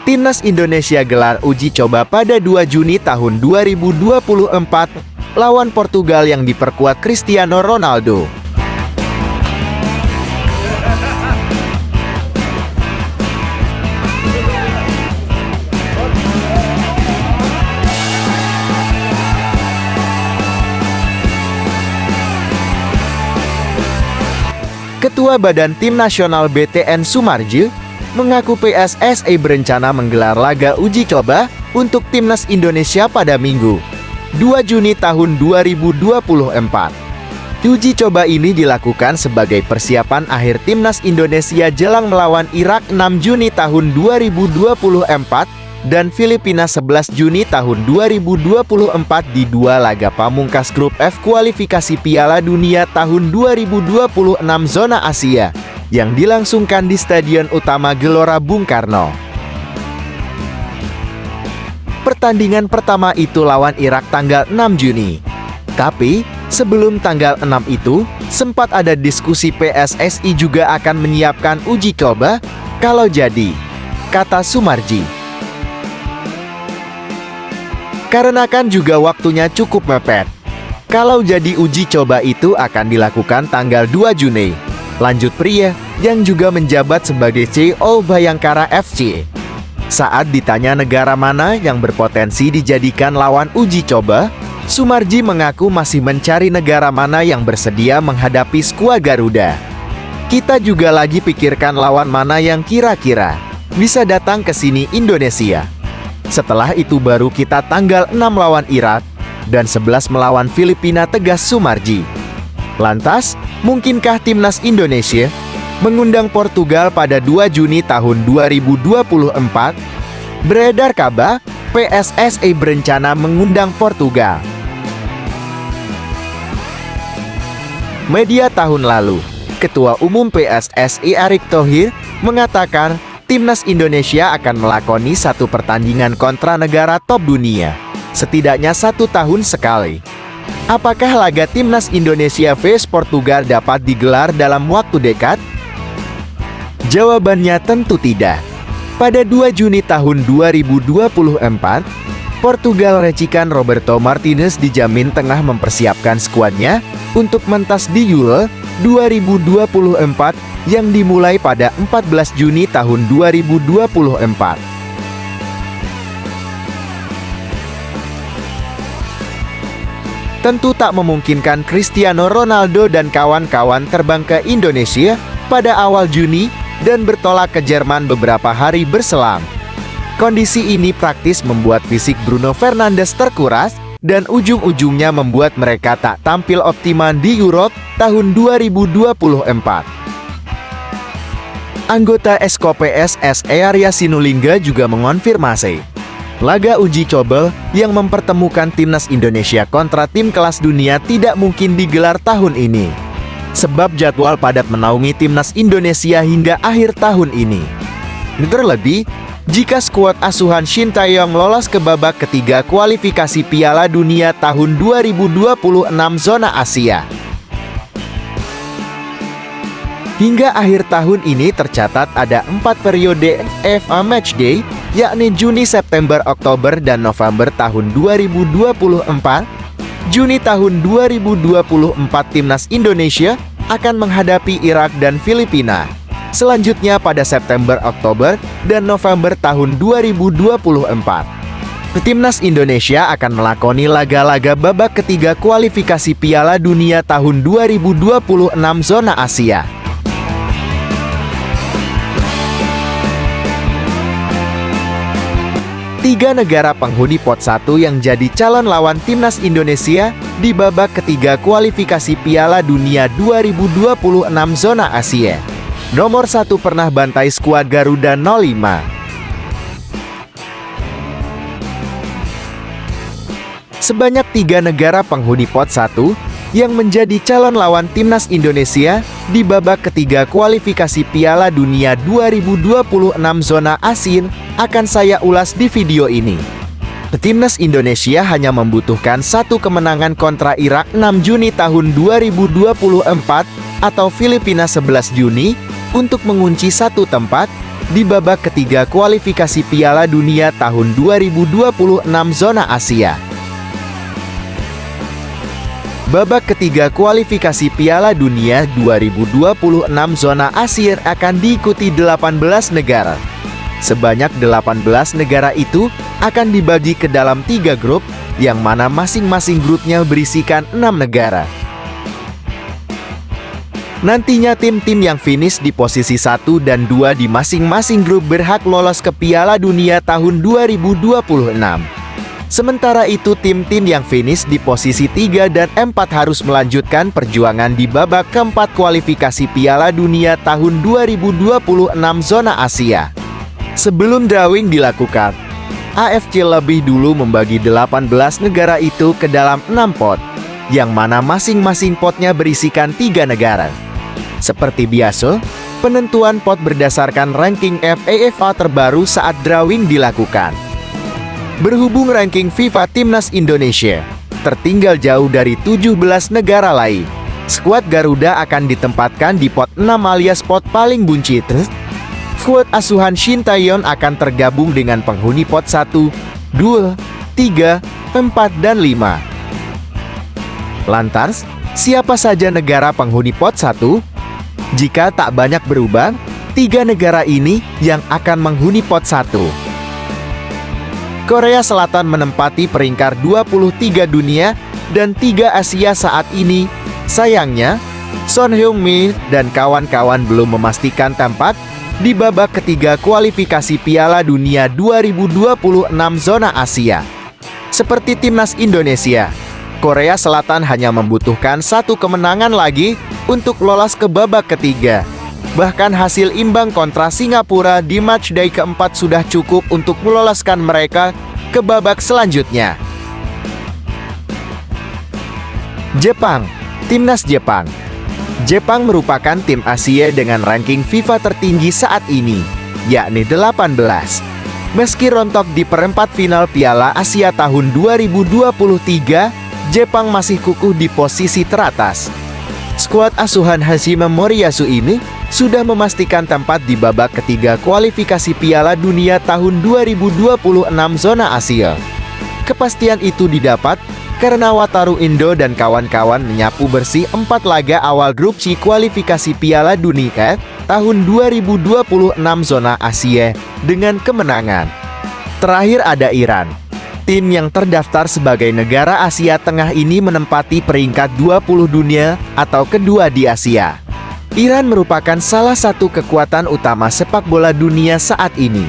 Timnas Indonesia gelar uji coba pada 2 Juni tahun 2024 lawan Portugal yang diperkuat Cristiano Ronaldo. Ketua Badan Tim Nasional BTN Soemarji mengaku PSSI berencana menggelar laga uji coba untuk Timnas Indonesia pada Minggu, 2 Juni tahun 2024. Uji coba ini dilakukan sebagai persiapan akhir Timnas Indonesia jelang melawan Irak 6 Juni tahun 2024 dan Filipina 11 Juni tahun 2024 di dua laga pamungkas grup F kualifikasi Piala Dunia tahun 2026 zona Asia yang dilangsungkan di Stadion Utama Gelora Bung Karno. Pertandingan pertama itu lawan Irak tanggal 6 Juni. Tapi, sebelum tanggal 6 itu, sempat ada diskusi PSSI juga akan menyiapkan uji coba kalau jadi, kata Soemarji. Karena kan juga waktunya cukup mepet. Kalau jadi uji coba itu akan dilakukan tanggal 2 Juni. Lanjut pria, yang juga menjabat sebagai CEO Bayangkara FC. Saat ditanya negara mana yang berpotensi dijadikan lawan uji coba, Soemarji mengaku masih mencari negara mana yang bersedia menghadapi skuad Garuda. Kita juga lagi pikirkan lawan mana yang kira-kira bisa datang ke sini Indonesia. Setelah itu baru kita tanggal 6 lawan Irak dan 11 melawan Filipina, tegas Soemarji. Lantas, mungkinkah Timnas Indonesia mengundang Portugal pada 2 Juni tahun 2024? Beredar kabar, PSSI berencana mengundang Portugal. Media tahun lalu, Ketua Umum PSSI Erick Thohir mengatakan Timnas Indonesia akan melakoni satu pertandingan kontra negara top dunia, setidaknya 1 tahun sekali. Apakah laga Timnas Indonesia vs Portugal dapat digelar dalam waktu dekat? Jawabannya tentu tidak. Pada 2 Juni tahun 2024, Portugal racikan Roberto Martinez dijamin tengah mempersiapkan skuadnya untuk mentas di Euro 2024 yang dimulai pada 14 Juni tahun 2024. Tentu tak memungkinkan Cristiano Ronaldo dan kawan-kawan terbang ke Indonesia pada awal Juni dan bertolak ke Jerman beberapa hari berselang. Kondisi ini praktis membuat fisik Bruno Fernandes terkuras dan ujung-ujungnya membuat mereka tak tampil optimal di Euro tahun 2024. Anggota Esko PSSI Arya Sinulinga juga mengonfirmasi laga uji coba yang mempertemukan Timnas Indonesia kontra tim kelas dunia tidak mungkin digelar tahun ini, sebab jadwal padat menaungi Timnas Indonesia hingga akhir tahun ini. Terlebih, jika skuad asuhan Shin Tae-yong lolos ke babak ketiga kualifikasi Piala Dunia tahun 2026 zona Asia. Hingga akhir tahun ini tercatat ada 4 periode FA Matchday, yakni Juni, September, Oktober, dan November tahun 2024. Juni tahun 2024 Timnas Indonesia akan menghadapi Irak dan Filipina. Selanjutnya pada September, Oktober, dan November tahun 2024. Timnas Indonesia akan melakoni laga-laga babak ketiga kualifikasi Piala Dunia tahun 2026 zona Asia. Tiga negara penghuni pot 1 yang jadi calon lawan Timnas Indonesia di babak ketiga kualifikasi Piala Dunia 2026 zona Asia. Nomor 1 pernah bantai skuad Garuda 05. Sebanyak 3 negara penghuni pot 1 yang menjadi calon lawan Timnas Indonesia di babak ketiga kualifikasi Piala Dunia 2026 zona Asia akan saya ulas di video ini. Timnas Indonesia hanya membutuhkan 1 kemenangan kontra Irak 6 Juni tahun 2024 atau Filipina 11 Juni untuk mengunci 1 tempat di babak ketiga kualifikasi Piala Dunia tahun 2026 zona Asia. Babak ketiga kualifikasi Piala Dunia 2026 zona Asia akan diikuti 18 negara. Sebanyak 18 negara itu akan dibagi ke dalam 3 grup, yang mana masing-masing grupnya berisikan 6 negara. Nantinya tim-tim yang finish di posisi 1 dan 2 di masing-masing grup berhak lolos ke Piala Dunia tahun 2026. Sementara itu tim-tim yang finish di posisi 3 dan 4 harus melanjutkan perjuangan di babak keempat kualifikasi Piala Dunia tahun 2026 zona Asia. Sebelum drawing dilakukan, AFC lebih dulu membagi 18 negara itu ke dalam 6 pot, yang mana masing-masing potnya berisikan 3 negara. Seperti biasa, penentuan pot berdasarkan ranking FIFA terbaru saat drawing dilakukan. Berhubung ranking FIFA Timnas Indonesia tertinggal jauh dari 17 negara lain, skuad Garuda akan ditempatkan di pot 6 alias pot paling buncit. Skuad asuhan Shin Tae-yeon akan tergabung dengan penghuni pot 1, 2, 3, 4, dan 5. Lantas, siapa saja negara penghuni pot 1? Jika tak banyak berubah, 3 negara ini yang akan menghuni pot 1. Korea Selatan menempati peringkat 23 dunia dan 3 Asia saat ini. Sayangnya, Son Heung-min dan kawan-kawan belum memastikan tempat di babak ketiga kualifikasi Piala Dunia 2026 zona Asia. Seperti timnas Indonesia, Korea Selatan hanya membutuhkan 1 kemenangan lagi untuk lolos ke babak ketiga. Bahkan hasil imbang kontra Singapura di matchday keempat sudah cukup untuk meloloskan mereka ke babak selanjutnya. Jepang, timnas Jepang. Jepang merupakan tim Asia dengan ranking FIFA tertinggi saat ini, yakni 18. Meski rontok di perempat final Piala Asia tahun 2023, Jepang masih kukuh di posisi teratas. Skuad asuhan Hashime Moriyasu ini sudah memastikan tempat di babak ketiga kualifikasi Piala Dunia tahun 2026 zona Asia. Kepastian itu didapat karena Wataru Indo dan kawan-kawan menyapu bersih 4 laga awal grup C kualifikasi Piala Dunia tahun 2026 zona Asia dengan kemenangan. Terakhir ada Iran. Tim yang terdaftar sebagai negara Asia Tengah ini menempati peringkat 20 dunia atau kedua di Asia. Iran merupakan salah satu kekuatan utama sepak bola dunia saat ini.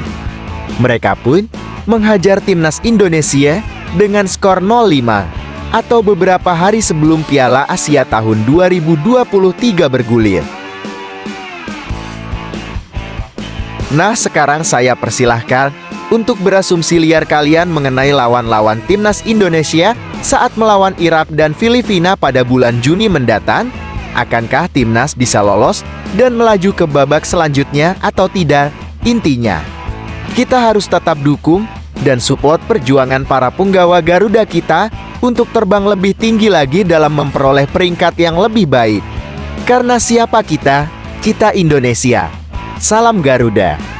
Mereka pun menghajar timnas Indonesia dengan skor 0-5 atau beberapa hari sebelum Piala Asia tahun 2023 bergulir. Nah, sekarang saya persilahkan untuk berasumsi liar kalian mengenai lawan-lawan timnas Indonesia saat melawan Irak dan Filipina pada bulan Juni mendatang. Akankah timnas bisa lolos dan melaju ke babak selanjutnya atau tidak? Intinya, kita harus tetap dukung dan support perjuangan para punggawa Garuda kita untuk terbang lebih tinggi lagi dalam memperoleh peringkat yang lebih baik. Karena siapa kita? Kita Indonesia. Salam Garuda.